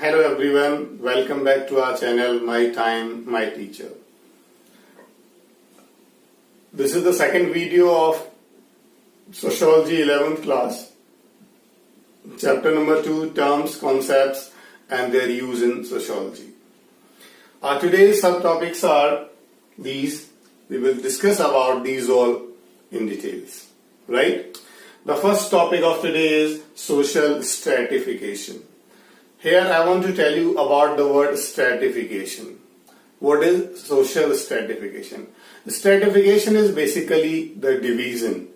Hello everyone, welcome back to our channel My Time, My Teacher. This is the second video of Sociology 11th class, chapter number 2, Terms, Concepts and Their Use in Sociology. Our today's subtopics are these. We will discuss about these all in details, right? The first topic of today is social stratification. Here I want to tell you about the word stratification. What is social stratification? Stratification is basically the division.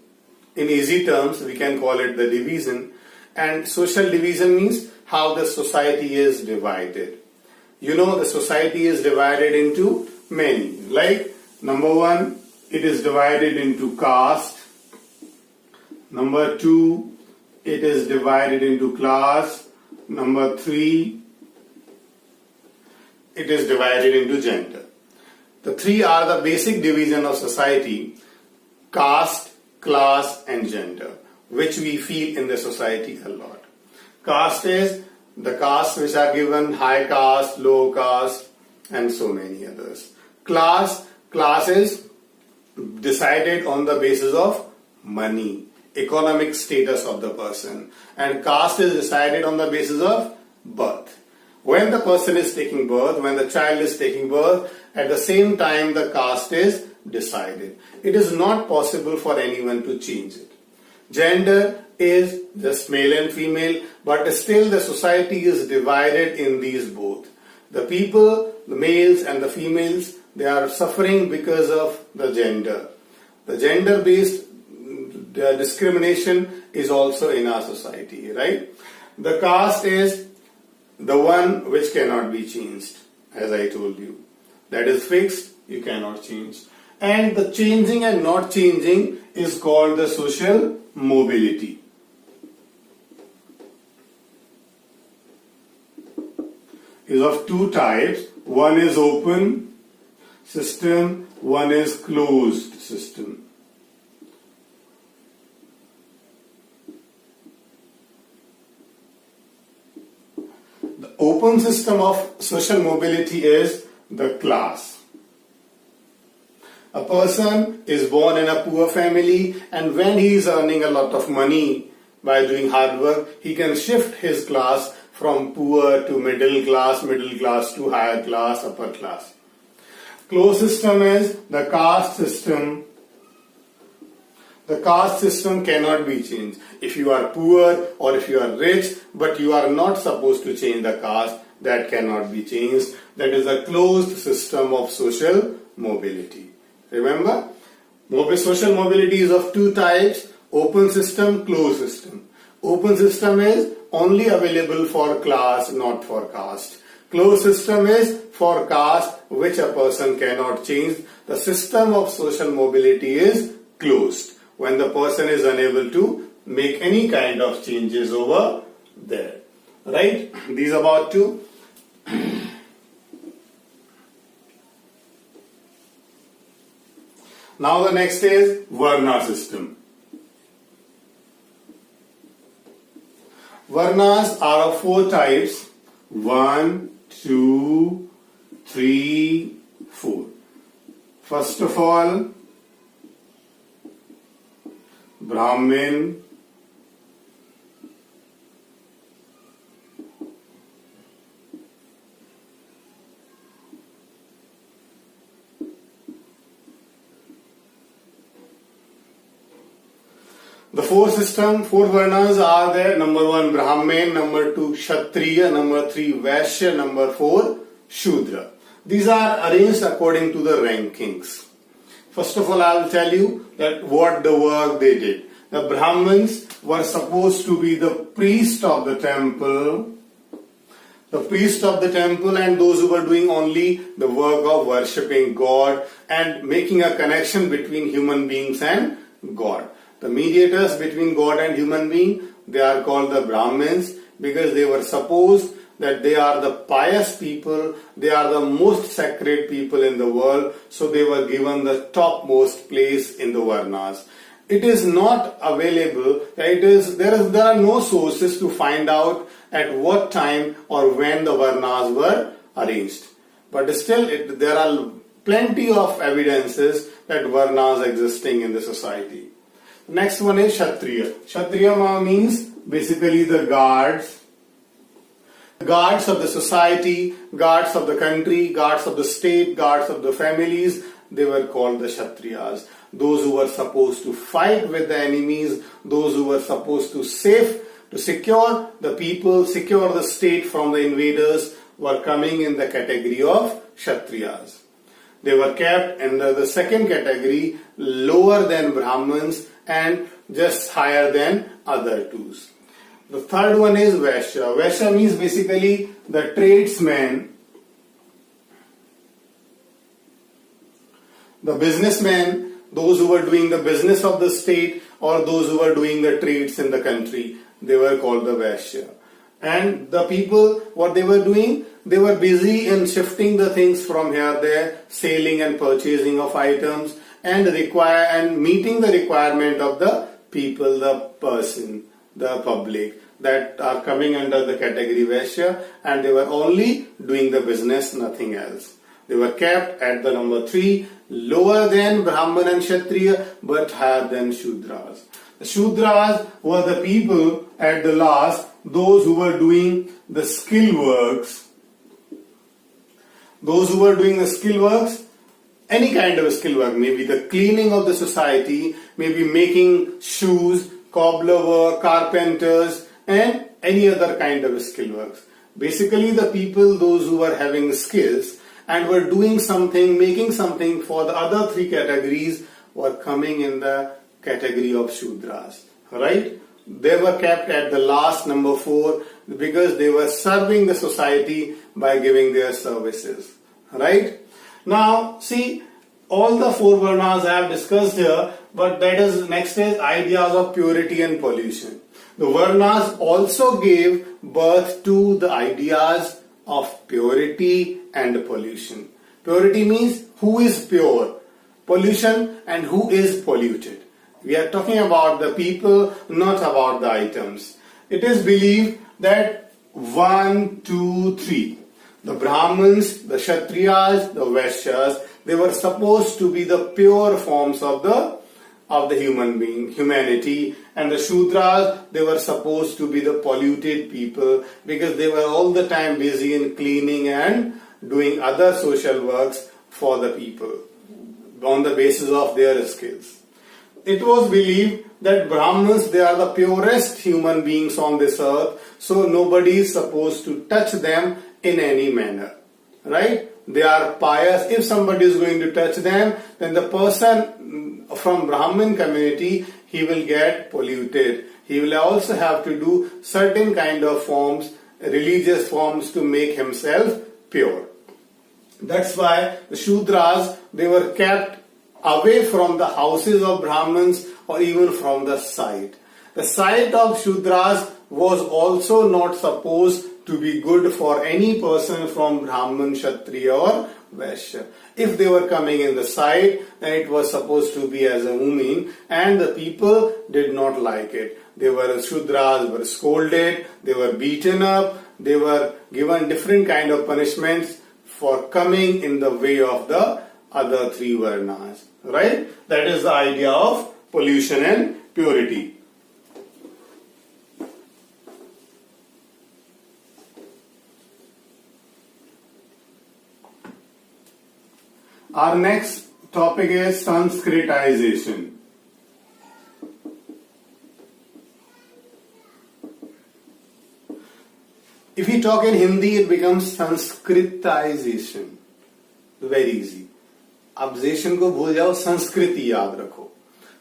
In easy terms, we can call it the division. And social division means how the society is divided. You know, the society is divided into many. Like, number one, it is divided into caste. Number two, it is divided into class. Number 3, it is divided into gender. The three are the basic division of society: caste, class and gender, which we feel in the society a lot. Caste is the castes which are given: high caste, low caste and so many others. Class is decided on the basis of money, economic status of the person, and caste is decided on the basis of birth. When the person is taking birth, when the child is taking birth, at the same time the caste is decided. It is not possible for anyone to change it. Gender is just male and female, but still the society is divided in these both. The people, the males and the females, they are suffering because of the gender. The gender-based discrimination is also in our society, right? The caste is the one which cannot be changed, as I told you. That is fixed, you cannot change. And the changing and not changing is called the social mobility. Is of two types. One is open system, one is closed system. Open system of social mobility is the class. A person is born in a poor family, and when he is earning a lot of money by doing hard work, he can shift his class from poor to middle class to higher class, upper class. Closed system is the caste system. The caste system cannot be changed. If you are poor or if you are rich, but you are not supposed to change the caste, that cannot be changed. That is a closed system of social mobility. Remember, social mobility is of two types: open system, closed system. Open system is only available for class, not for caste. Closed system is for caste, which a person cannot change. The system of social mobility is closed when the person is unable to make any kind of changes over there. Right? These are about two. Now the next is Varna system. Varnas are of four types: 1, 2, 3, 4. First of all, Brahmin, the four Varnas are there. Number 1 Brahmin, number 2 Kshatriya, number 3 Vaishya, number 4 Shudra. These are arranged according to the rankings. First of all, I will tell you that what the work they did. The Brahmins were supposed to be the priest of the temple. The priest of the temple and those who were doing only the work of worshipping God and making a connection between human beings and God. The mediators between God and human being, they are called the Brahmins because they were supposed that they are the pious people, they are the most sacred people in the world, so they were given the topmost place in the Varnas. it is not available. There are no sources to find out at what time or when the Varnas were arranged. But still, there are plenty of evidences that Varnas existing in the society. Next one is Kshatriya. Kshatriya means basically the guards of the society, guards of the country, guards of the state, guards of the families. They were called the Kshatriyas. Those who were supposed to fight with the enemies, those who were supposed to secure the people, secure the state from the invaders, were coming in the category of Kshatriyas. They were kept under the second category, lower than Brahmins and just higher than other twos. The third one is Vaishya. Vaishya means basically the tradesmen, the businessmen, those who were doing the business of the state or those who were doing the trades in the country. They were called the Vaishya. And the people, what they were doing, they were busy in shifting the things from here there, selling and purchasing of items, and meeting the requirement of the people, the person, the public that are coming under the category Vaishya, and they were only doing the business, nothing else. They were kept at the number 3, lower than Brahman and Kshatriya, but higher than Shudras. The Shudras were the people at the last, those who were doing the skill works. Those who were doing the skill works, any kind of skill work, maybe the cleaning of the society, maybe making shoes, cobbler work, carpenters, and any other kind of skill works. Basically the people, those who were having skills and were doing something, making something for the other 3 categories, were coming in the category of Shudras. Right? They were kept at the last, number 4, because they were serving the society by giving their services. Right? Now, see, all the 4 Varnas I have discussed here, but next is ideas of purity and pollution. The Varnas also gave birth to the ideas of purity and pollution. Purity means who is pure, pollution and who is polluted. We are talking about the people, not about the items. It is believed that 1, 2, 3, the Brahmins, the Kshatriyas, the Vaishyas, they were supposed to be the pure forms of the humanity, and the Shudras, they were supposed to be the polluted people because they were all the time busy in cleaning and doing other social works for the people on the basis of their skills. It was believed that Brahmins, they are the purest human beings on this earth, so nobody is supposed to touch them in any manner. Right? They are pious. If somebody is going to touch them, then the person from Brahmin community, he will get polluted. He will also have to do certain kind of forms, religious forms, to make himself pure. That's why the Shudras, they were kept away from the houses of Brahmins or even from the sight. The sight of Shudras was also not supposed to be good for any person from Brahman, Kshatriya or Vaishya. If they were coming in the sight, then it was supposed to be as a woman, and the people did not like it. Shudras were scolded, they were beaten up, they were given different kind of punishments for coming in the way of the other 3 Varnas. Right? That is the idea of pollution and purity. Our next topic is Sanskritization. If we talk in Hindi, it becomes Sanskritization. Very easy. Abzation को भूल जाओ, संस्कृति याद रखो.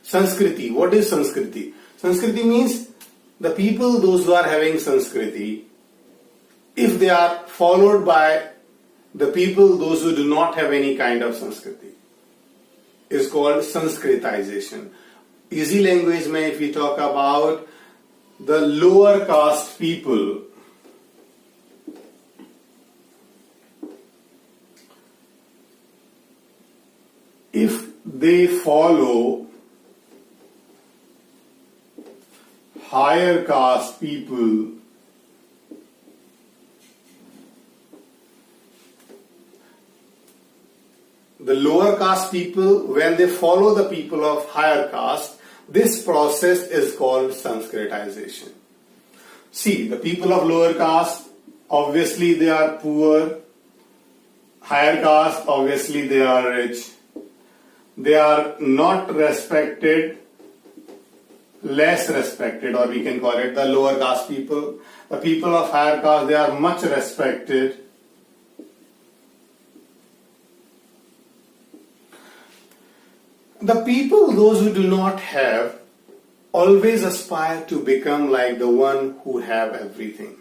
Sanskriti. What is Sanskriti? Sanskriti means the people, those who are having Sanskriti, if they are followed by the people, those who do not have any kind of Sanskriti, is called Sanskritization. Easy language mein, if we talk about the lower caste people, if they follow higher caste people the lower caste people, when they follow the people of higher caste, this process is called Sanskritization. See, the people of lower caste, obviously they are poor. Higher caste, obviously they are rich. They are not respected, less respected, or we can call it the lower caste people. The people of higher caste, they are much respected. The people, those who do not have, always aspire to become like the one who have everything,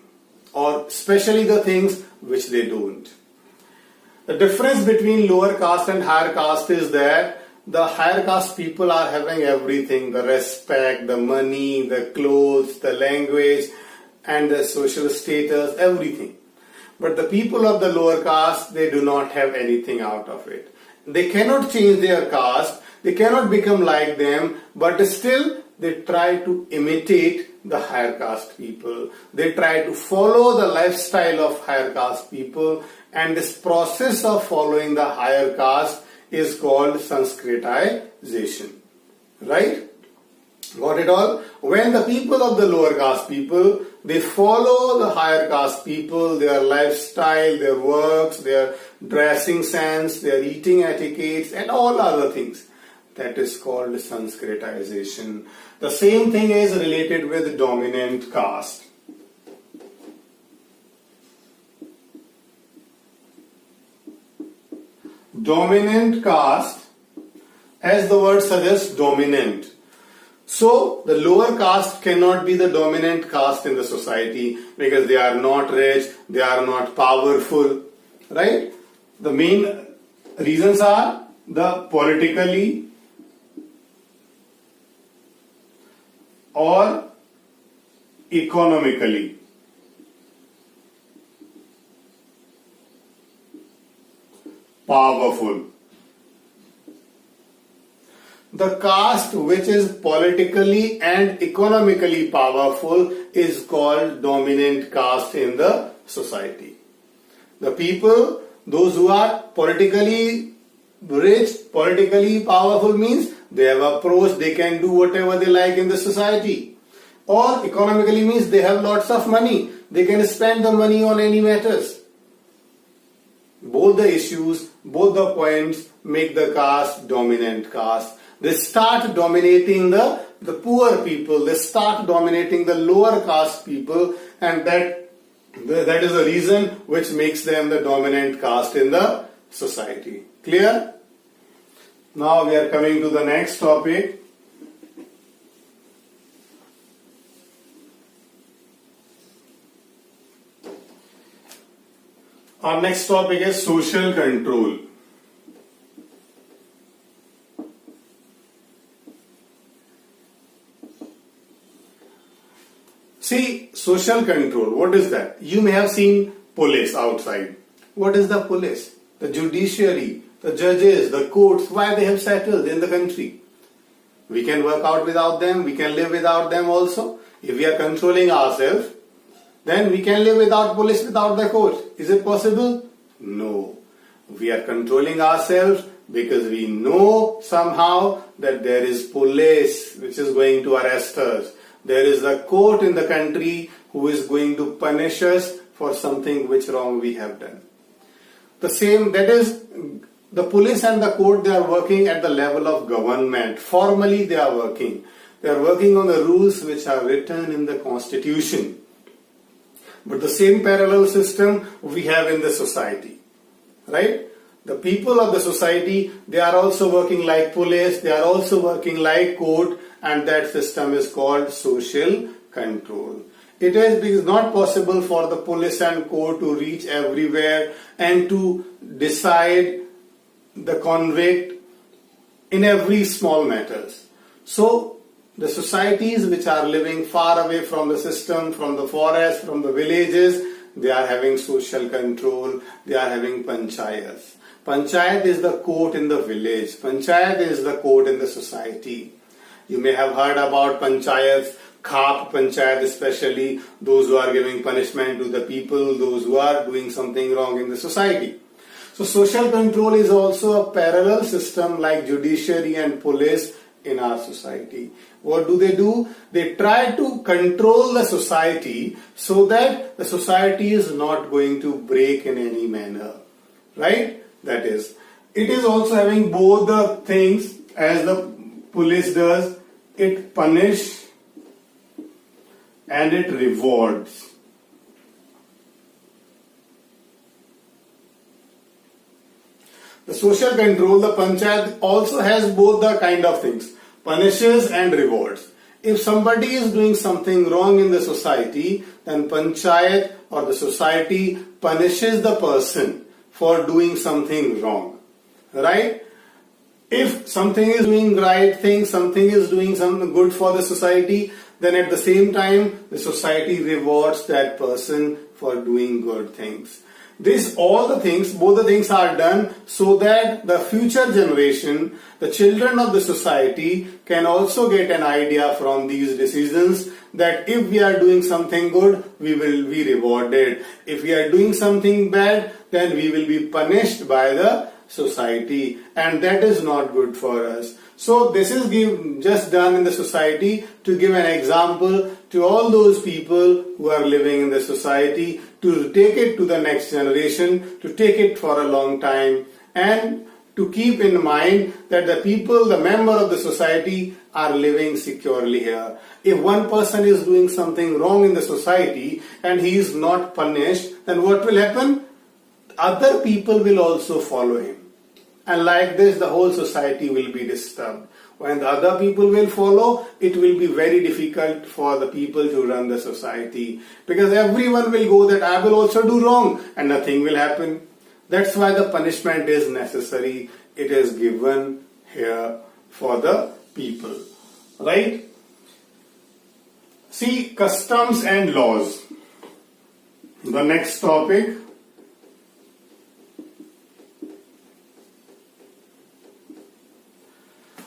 or especially the things which they don't. The difference between lower caste and higher caste is that the higher caste people are having everything, the respect, the money, the clothes, the language, and the social status, everything. But the people of the lower caste, they do not have anything out of it. They cannot change their caste, they cannot become like them, but still they try to imitate the higher caste people. They try to follow the lifestyle of higher caste people, and this process of following the higher caste is called Sanskritization. Right? Got it all? When the people of the lower caste people, they follow the higher caste people, their lifestyle, their works, their dressing sense, their eating etiquettes, and all other things. That is called Sanskritization. The same thing is related with dominant caste. Dominant caste, as the word suggests, dominant. So, the lower caste cannot be the dominant caste in the society because they are not rich, they are not powerful, right? The main reasons are the politically or economically. Powerful. The caste which is politically and economically powerful is called dominant caste in the society. The people, those who are politically rich, politically powerful means they have approach, they can do whatever they like in the society. Or economically means they have lots of money, they can spend the money on any matters. Both the issues, both the points make the caste dominant caste. They start dominating the poor people, they start dominating the lower caste people, and that is the reason which makes them the dominant caste in the society. Clear? Now we are coming to the next topic. Our next topic is social control. See, social control, what is that? You may have seen police outside. What is the police? The judiciary, the judges, the courts, why they have settled in the country. We can work out without them, we can live without them also. If we are controlling ourselves, then we can live without police, without the court. Is it possible? No. We are controlling ourselves because we know somehow that there is police which is going to arrest us. There is a court in the country who is going to punish us for something which wrong we have done. The same, that is, the police and the court, they are working at the level of government. Formally they are working. They are working on the rules which are written in the constitution. But the same parallel system we have in the society. Right? The people of the society, they are also working like police, they are also working like court, and that system is called social control. It is not possible for the police and court to reach everywhere and to decide the convict in every small matters. So, the societies which are living far away from the system, from the forest, from the villages, they are having social control, they are having panchayats. Panchayat is the court in the village. Panchayat is the court in the society. You may have heard about panchayats. Khap Panchayat, especially those who are giving punishment to the people, those who are doing something wrong in the society. So social control is also a parallel system like judiciary and police in our society. What do? They try to control the society so that the society is not going to break in any manner. Right? That is. It is also having both the things as the police does. It punishes and it rewards. The social control, the panchayat also has both the kind of things, punishes and rewards. If somebody is doing something wrong in the society, then panchayat or the society punishes the person for doing something wrong. Right? If something is doing right thing, something is doing something good for the society, then at the same time the society rewards that person for doing good things. All the things, both the things are done so that the future generation, the children of the society can also get an idea from these decisions that if we are doing something good, we will be rewarded. If we are doing something bad, then we will be punished by the society, and that is not good for us. So this is just done in the society to give an example to all those people who are living in the society, to take it to the next generation, to take it for a long time, and to keep in mind that the people, the member of the society are living securely here. If one person is doing something wrong in the society and he is not punished, then what will happen? Other people will also follow him. And like this, the whole society will be disturbed. When the other people will follow, it will be very difficult for the people to run the society. Because everyone will go that I will also do wrong and nothing will happen. That's why the punishment is necessary. It is given here for the people. Right? See, customs and laws. The next topic.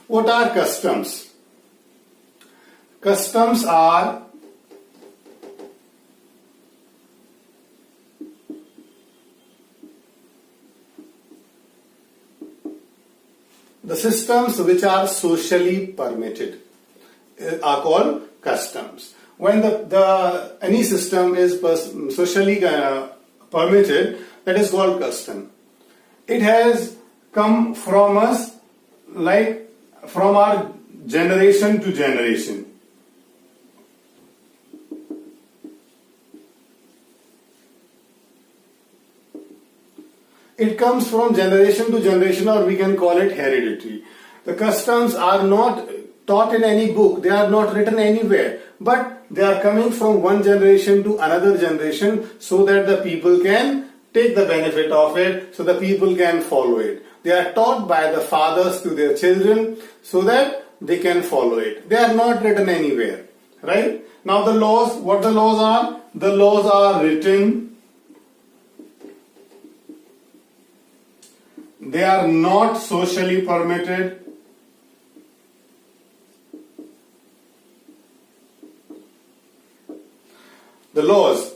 What are customs? Customs are the systems which are socially permitted are called customs. When any system is socially permitted, that is called custom. It has come from us like from our generation to generation. It comes from generation to generation, or we can call it hereditary. The customs are not taught in any book, they are not written anywhere, but they are coming from one generation to another generation so that the people can take the benefit of it, so the people can follow it. They are taught by the fathers to their children so that they can follow it. They are not written anywhere. Right? Now the laws, what the laws are? The laws are written. They are not socially permitted. The laws.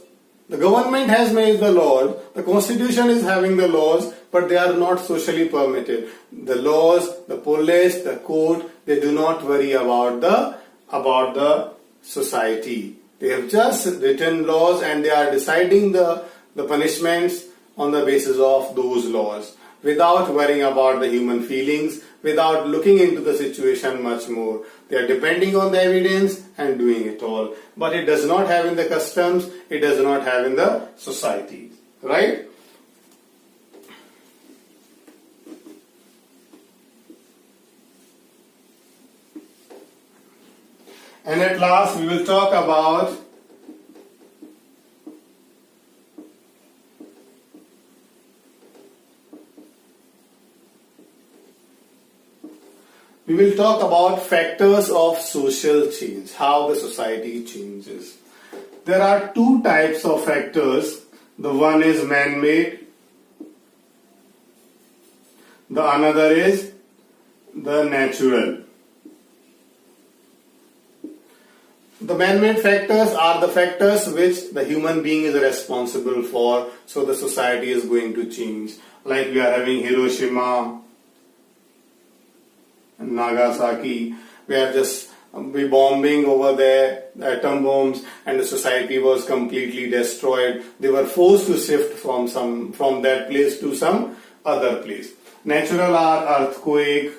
The government has made the laws, the constitution is having the laws, but they are not socially permitted. The laws, the police, the court, they do not worry about the society. They have just written laws and they are deciding the punishments on the basis of those laws, without worrying about the human feelings, without looking into the situation much more. They are depending on the evidence and doing it all. But it does not have in the customs, it does not have in the society. Right? And at last we will talk about factors of social change, how the society changes. There are two types of factors. The one is man-made, the another is the natural. The man-made factors are the factors which the human being is responsible for, so the society is going to change. Like we are having Hiroshima and Nagasaki, we are just bombing over there, atom bombs, and the society was completely destroyed. They were forced to shift from that place to some other place. Natural are earthquake,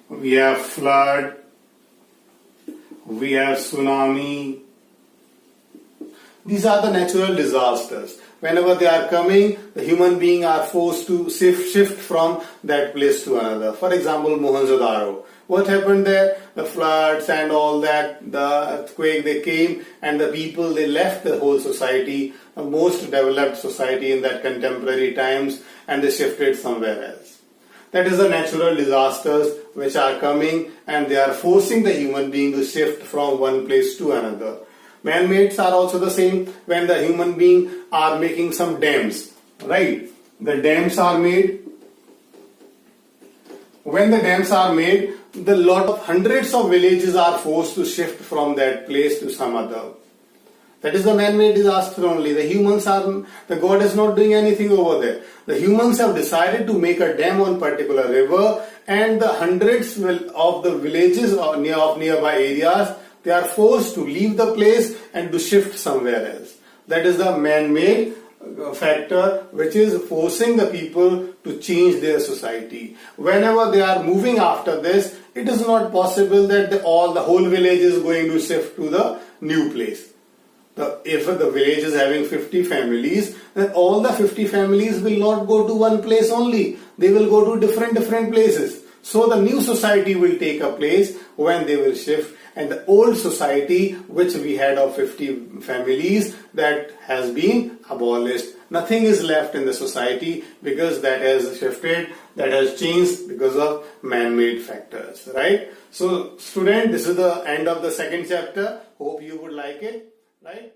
we have flood, we have tsunami. These are the natural disasters. Whenever they are coming, the human beings are forced to shift from that place to another. For example, Mohenjo-daro. What happened there? The floods and all that, the earthquake, they came, and the people, they left the whole society, the most developed society in that contemporary times, and they shifted somewhere else. That is the natural disasters which are coming, and they are forcing the human being to shift from one place to another. Man-made are also the same. When the human being are making some dams, right? The dams are made. When the dams are made, the lot of hundreds of villages are forced to shift from that place to some other. That is the man-made disaster only. The God is not doing anything over there. The humans have decided to make a dam on particular river, and the hundreds of the villages of nearby areas, they are forced to leave the place and to shift somewhere else. That is the man-made factor which is forcing the people to change their society. Whenever they are moving after this, it is not possible that the whole village is going to shift to the new place. If the village is having 50 families, then all the 50 families will not go to one place only. They will go to different places. So the new society will take a place when they will shift, and the old society which we had of 50 families, that has been abolished. Nothing is left in the society because that has shifted, that has changed because of man-made factors, right? So student, this is the end of the second chapter. Hope you would like it, right?